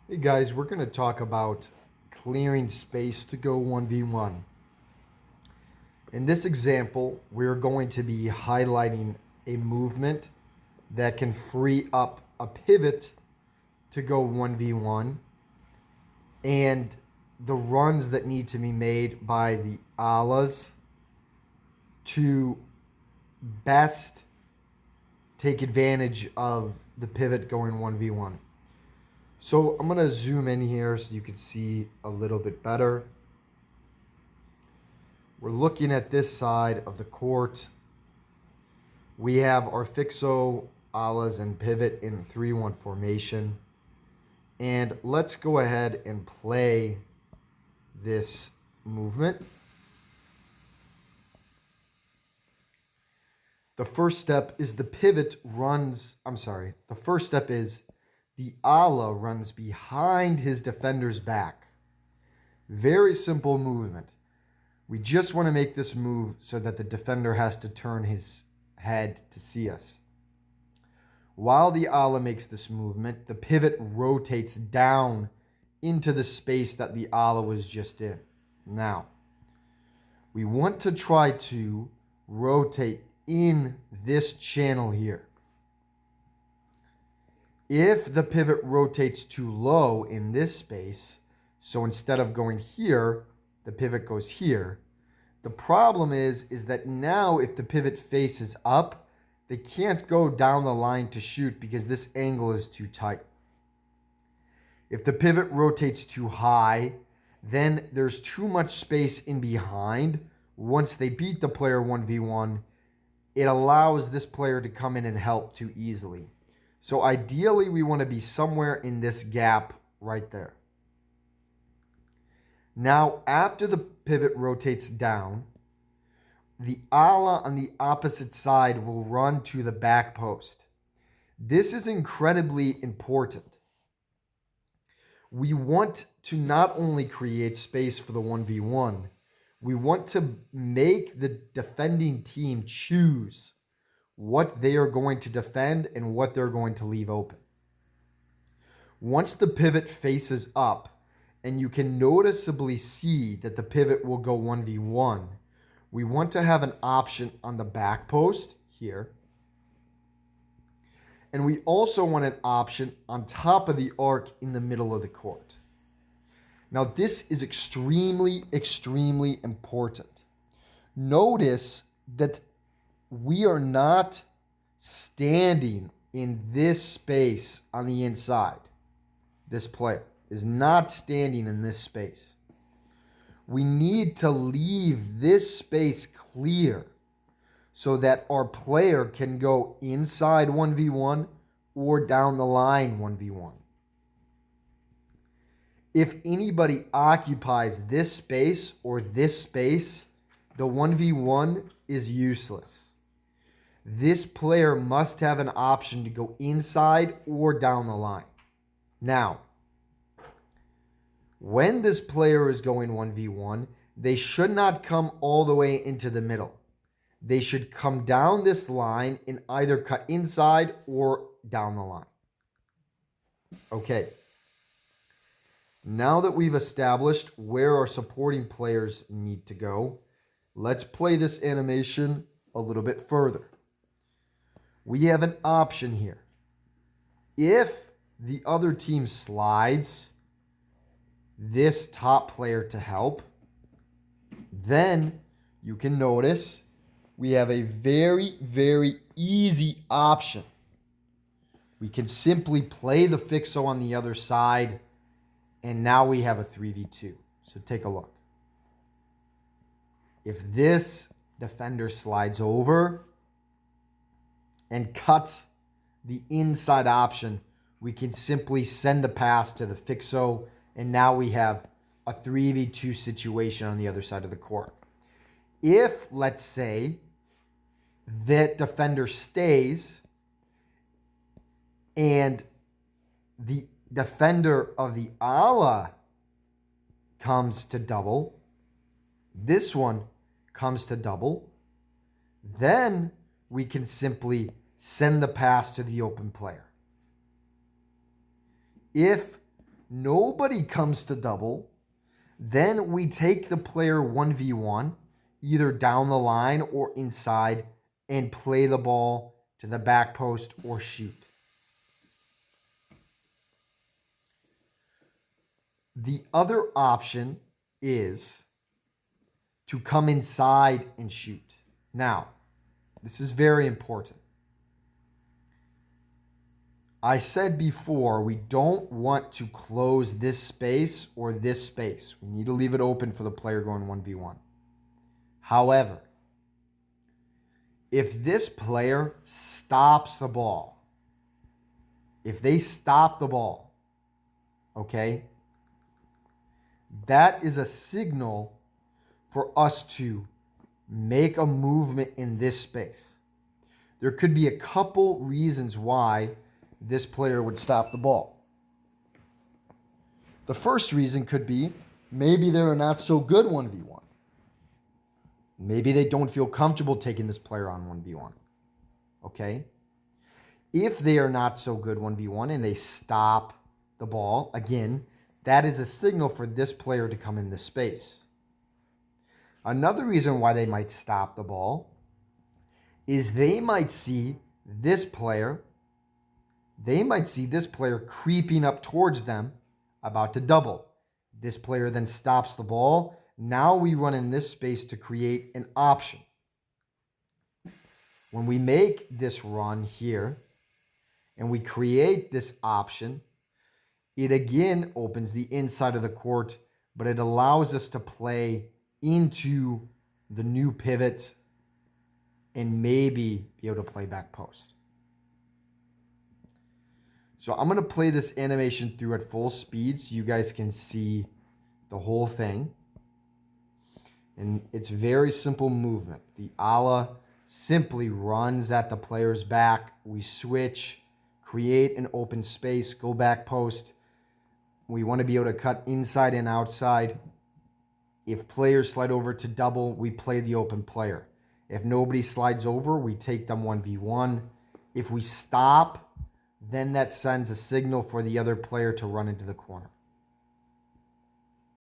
Hey guys, we're going to talk about clearing space to go 1v1. In this example, we're going to be highlighting a movement that can free up a pivot to go 1v1 and the runs that need to be made by the alas to best take advantage of the pivot going 1v1. So I'm going to zoom in here so you can see a little bit better. We're looking at this side of the court. We have our fixo, alas, and pivot in 3-1 formation. And let's go ahead and play this movement. The first step is the ala runs behind his defender's back. Very simple movement. We just want to make this move so that the defender has to turn his head to see us. While the ala makes this movement, the pivot rotates down into the space that the ala was just in. Now, we want to try to rotate in this channel here. If the pivot rotates too low in this space, so instead of going here, the pivot goes here. The problem is that now if the pivot faces up, they can't go down the line to shoot because this angle is too tight. If the pivot rotates too high, then there's too much space in behind. Once they beat the player 1v1, it allows this player to come in and help too easily. So ideally, we want to be somewhere in this gap right there. Now, after the pivot rotates down, the ala on the opposite side will run to the back post. This is incredibly important. We want to not only create space for the 1v1, we want to make the defending team choose what they are going to defend and what they're going to leave open. Once the pivot faces up, and you can noticeably see that the pivot will go 1v1, we want to have an option on the back post here. And we also want an option on top of the arc in the middle of the court. Now, this is extremely, extremely important. Notice that we are not standing in this space on the inside. This player is not standing in this space. We need to leave this space clear so that our player can go inside 1v1 or down the line 1v1. If anybody occupies this space or this space, the 1v1 is useless. This player must have an option to go inside or down the line. Now, when this player is going 1v1, they should not come all the way into the middle. They should come down this line and either cut inside or down the line. Okay. Now that we've established where our supporting players need to go, let's play this animation a little bit further. We have an option here. If the other team slides this top player to help, then you can notice we have a very, very easy option. We can simply play the fixo on the other side, and now we have a 3v2. So take a look. If this defender slides over and cuts the inside option, we can simply send the pass to the fixo, and now we have a 3v2 situation on the other side of the court. If, let's say, that defender stays and the defender of the ala comes to double, this one comes to double, then we can simply send the pass to the open player. If Nobody comes to double. Then we take the player 1v1, either down the line or inside, and play the ball to the back post or shoot. The other option is to come inside and shoot. Now, this is very important. I said before, we don't want to close this space or this space. We need to leave it open for the player going 1v1. However, if this player stops the ball, if they stop the ball, okay, that is a signal for us to make a movement in this space. There could be a couple reasons why this player would stop the ball. The first reason could be maybe they're not so good 1v1. Maybe they don't feel comfortable taking this player on 1v1. Okay? If they are not so good 1v1 and they stop the ball, again, that is a signal for this player to come in this space. Another reason why they might stop the ball is they might see this player creeping up towards them, about to double. This player then stops the ball. Now we run in this space to create an option. When we make this run here and we create this option, it again opens the inside of the court, but it allows us to play into the new pivot and maybe be able to play back post. So I'm going to play this animation through at full speed so you guys can see the whole thing. And it's very simple movement. The ala simply runs at the player's back. We switch, create an open space, go back post. We want to be able to cut inside and outside. If players slide over to double, we play the open player. If nobody slides over, we take them 1v1. If we stop, then that sends a signal for the other player to run into the corner.